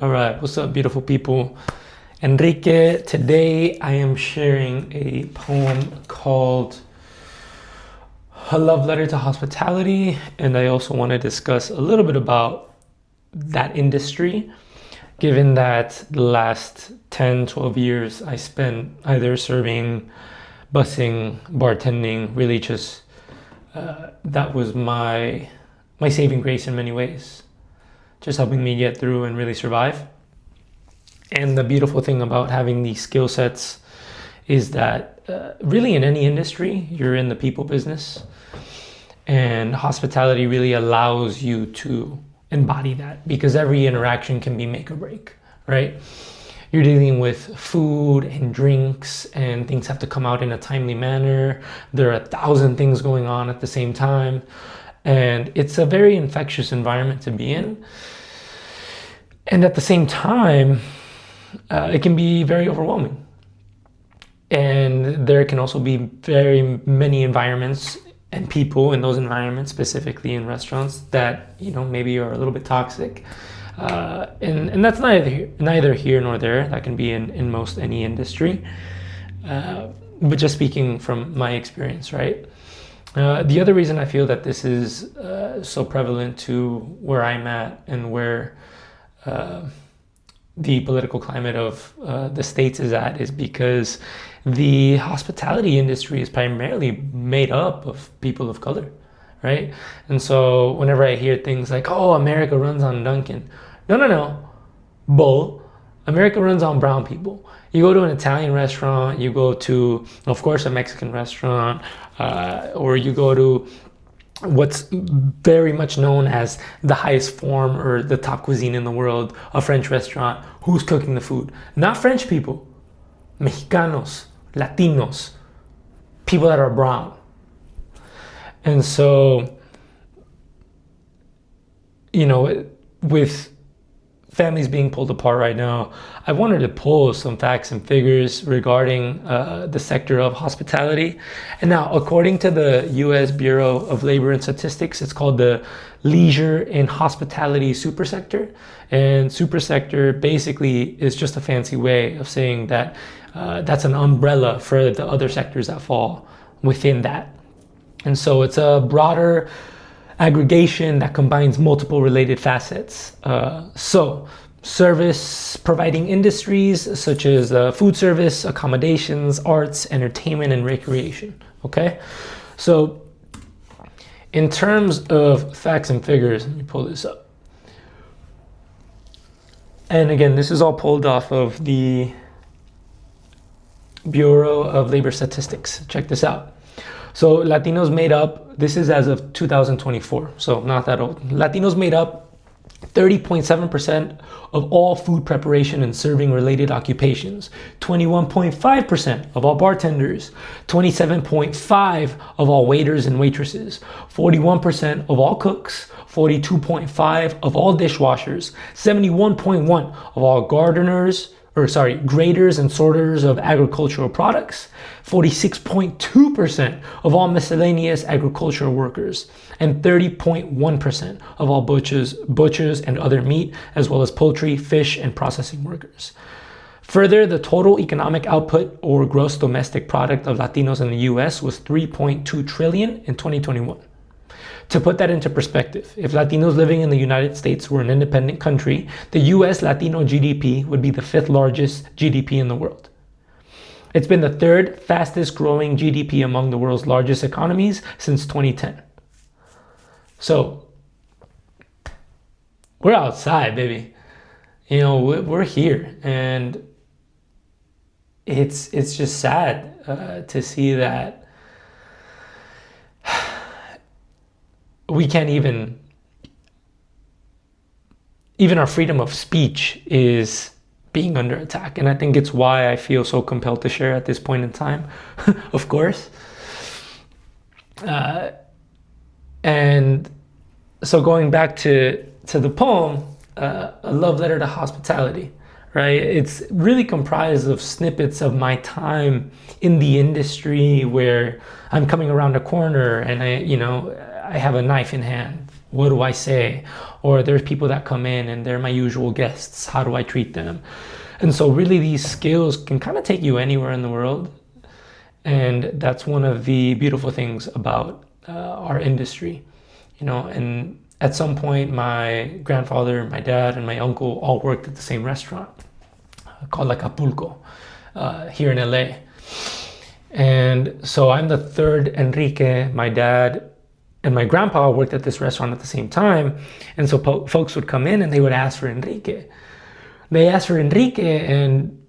All right, what's up, beautiful people? Enrique. Today I am sharing a poem called A Love Letter to Hospitality, and I also want to discuss a little bit about that industry, given that the last 10, 12 years I spent either serving, busing, bartending, really just that was my saving grace in many ways, just helping me get through and really survive. And the beautiful thing about having these skill sets is that really in any industry, you're in the people business. And hospitality really allows you to embody that because every interaction can be make or break, right? You're dealing with food and drinks, and things have to come out in a timely manner. There are 1,000 things going on at the same time. And it's a very infectious environment to be in. And at the same time, it can be very overwhelming. And there can also be very many environments and people in those environments, specifically in restaurants, that maybe are a little bit toxic. And that's neither here nor there. That can be in most any industry. But just speaking from my experience, right? The other reason I feel that this is so prevalent to where I'm at and where the political climate of the States is at is because the hospitality industry is primarily made up of people of color, right? And so whenever I hear things like, oh, America runs on Dunkin', no, bull. America runs on brown people. You go to an Italian restaurant, you go to, of course, a Mexican restaurant, or you go to what's very much known as the highest form or the top cuisine in the world, a French restaurant. Who's cooking the food? Not French people, Mexicanos, Latinos, people that are brown. And so, with families being pulled apart right now, I wanted to pull some facts and figures regarding the sector of hospitality. And now, according to the U.S. Bureau of Labor and Statistics, it's called the Leisure and Hospitality Supersector. And supersector basically is just a fancy way of saying that that's an umbrella for the other sectors that fall within that. And so it's a broader aggregation that combines multiple related facets. So service providing industries such as food service, accommodations, arts, entertainment, and recreation. Okay, so in terms of facts and figures, let me pull this up. And again, this is all pulled off of the Bureau of Labor Statistics. Check this out. So Latinos made up, this is as of 2024, so not that old. Latinos made up 30.7% of all food preparation and serving related occupations, 21.5% of all bartenders, 27.5% of all waiters and waitresses, 41% of all cooks, 42.5% of all dishwashers, 71.1% of all graders and sorters of agricultural products, 46.2% of all miscellaneous agricultural workers, and 30.1% of all butchers and other meat, as well as poultry, fish, and processing workers. Further, the total economic output or gross domestic product of Latinos in the US was 3.2 trillion in 2021. To put that into perspective, if Latinos living in the United States were an independent country, the US Latino GDP would be the 5th largest GDP in the world. It's been the 3rd fastest growing GDP among the world's largest economies since 2010. So, we're outside, baby. We're here, and it's just sad to see that we can't even our freedom of speech is being under attack. And I think it's why I feel so compelled to share at this point in time, of course. And so going back to the poem, A Love Letter to Hospitality, right? It's really comprised of snippets of my time in the industry where I'm coming around a corner and I have a knife in hand What do I say? Or there's people that come in and they're my usual guests. How do I treat them? And so really these skills can kind of take you anywhere in the world. And that's one of the beautiful things about our industry, you know. And at some point, my grandfather, my dad, and my uncle all worked at the same restaurant called Acapulco here in LA. And so I'm the third Enrique. My dad and my grandpa worked at this restaurant at the same time. And so folks would come in and they would ask for Enrique. They asked for Enrique, and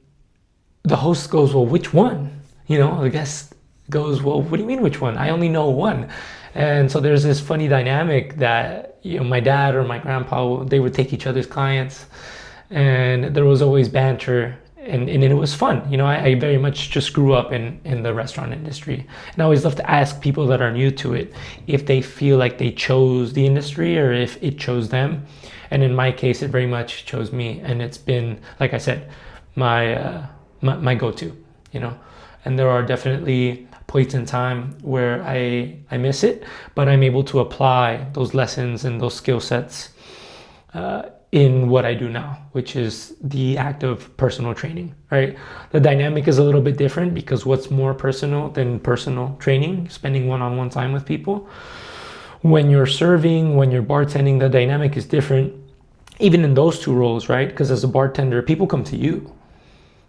the host goes, well, which one? You know, the guest goes, well, what do you mean which one? I only know one. And so there's this funny dynamic that, you know, my dad or my grandpa, they would take each other's clients, and there was always banter, and it was fun. You know, I very much just grew up in the restaurant industry. And I always love to ask people that are new to it if they feel like they chose the industry or if it chose them. And in my case, it very much chose me. And it's been, like I said, my go-to, you know. And there are definitely points in time where I miss it, but I'm able to apply those lessons and those skill sets in what I do now, which is the act of personal training, right? The dynamic is a little bit different because what's more personal than personal training, spending one-on-one time with people. When you're serving, when you're bartending, the dynamic is different, even in those two roles, right? Because as a bartender, people come to you.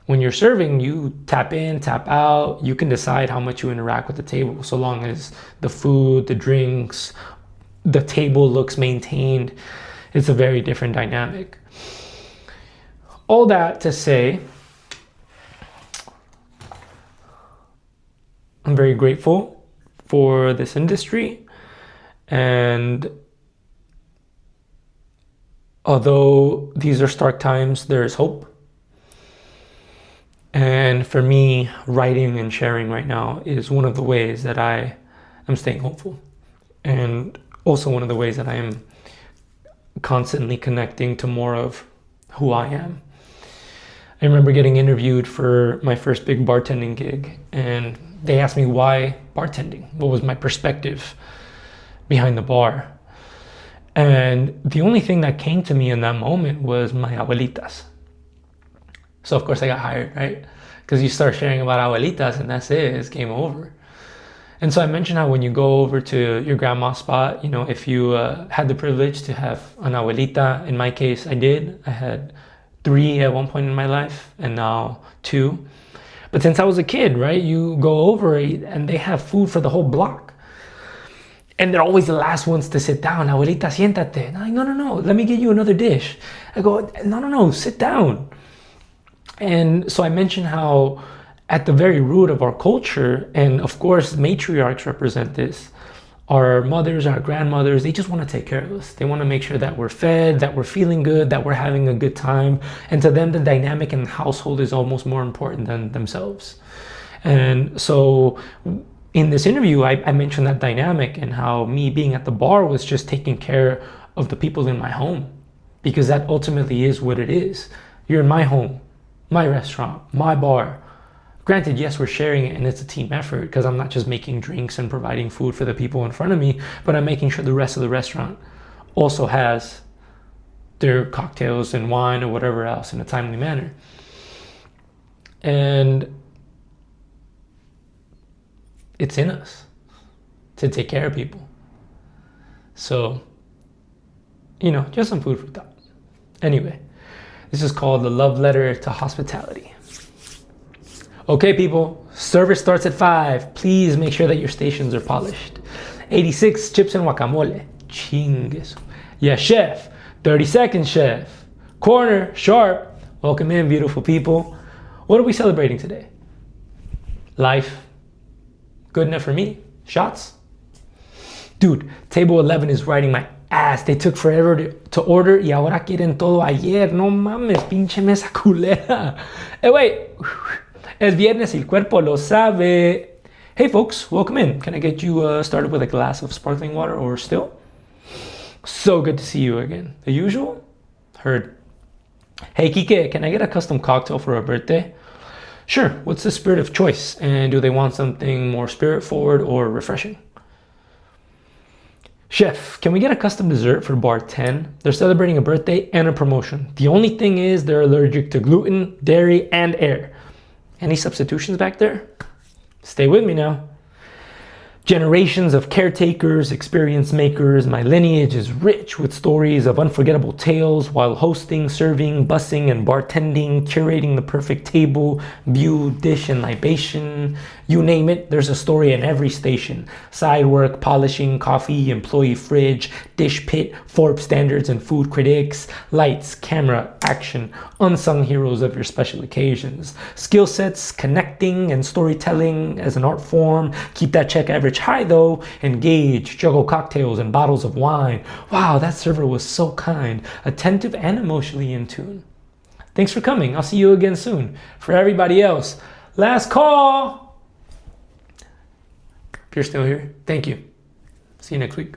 When you're serving, you tap in, tap out. You can decide how much you interact with the table, so long as the food, the drinks, the table looks maintained. It's a very different dynamic. All that to say, I'm very grateful for this industry. And although these are stark times, there is hope. And for me, writing and sharing right now is one of the ways that I am staying hopeful. And also one of the ways that I am constantly connecting to more of who I am. I remember getting interviewed for my first big bartending gig, and they asked me why bartending? What was my perspective behind the bar? And the only thing that came to me in that moment was my abuelitas. So of course I got hired, right? Because you start sharing about abuelitas and that's it, it's game over. And so I mentioned how when you go over to your grandma's spot, you know, if you had the privilege to have an abuelita, in my case I did. I had 3 at one point in my life and now 2. But since I was a kid, right, you go over and they have food for the whole block. And they're always the last ones to sit down. Abuelita, siéntate. And I'm like, no, let me get you another dish. I go, no, sit down. And so I mentioned how at the very root of our culture, and of course matriarchs represent this, our mothers, our grandmothers, they just want to take care of us. They want to make sure that we're fed, that we're feeling good, that we're having a good time. And to them, the dynamic in the household is almost more important than themselves. And so in this interview, I mentioned that dynamic and how me being at the bar was just taking care of the people in my home, because that ultimately is what it is. You're in my home, my restaurant, my bar. Granted, yes, we're sharing it and it's a team effort because I'm not just making drinks and providing food for the people in front of me, but I'm making sure the rest of the restaurant also has their cocktails and wine or whatever else in a timely manner. And it's in us to take care of people. So, you know, just some food for thought. Anyway, this is called The Love Letter to Hospitality. Okay, people, service starts at 5. Please make sure that your stations are polished. 86 chips and guacamole. Chingues. Yeah, chef. 30 seconds, chef. Corner, sharp. Welcome in, beautiful people. What are we celebrating today? Life. Good enough for me. Shots. Dude, table 11 is riding my ass. They took forever to order y ahora quieren todo ayer. No mames, pinche mesa culera. Wait. Es viernes y el cuerpo lo sabe. Hey folks, welcome in. Can I get you started with a glass of sparkling water or still? So good to see you again. The usual? Heard. Hey Kike, can I get a custom cocktail for a birthday? Sure, what's the spirit of choice? And do they want something more spirit forward or refreshing? Chef, can we get a custom dessert for bar 10? They're celebrating a birthday and a promotion. The only thing is they're allergic to gluten, dairy, and air. Any substitutions back there? Stay with me now. Generations of caretakers, experience makers, my lineage is rich with stories of unforgettable tales while hosting, serving, bussing, and bartending, curating the perfect table, view, dish, and libation. You name it, there's a story in every station. Side work, polishing, coffee, employee fridge, dish pit, Forbes standards and food critics, lights, camera, action, unsung heroes of your special occasions. Skill sets, connecting, and storytelling as an art form. Keep that check average high though. Engage, juggle cocktails and bottles of wine. Wow, that server was so kind, attentive and emotionally in tune. Thanks for coming. I'll see you again soon. For everybody else, last call. If you're still here, thank you. See you next week.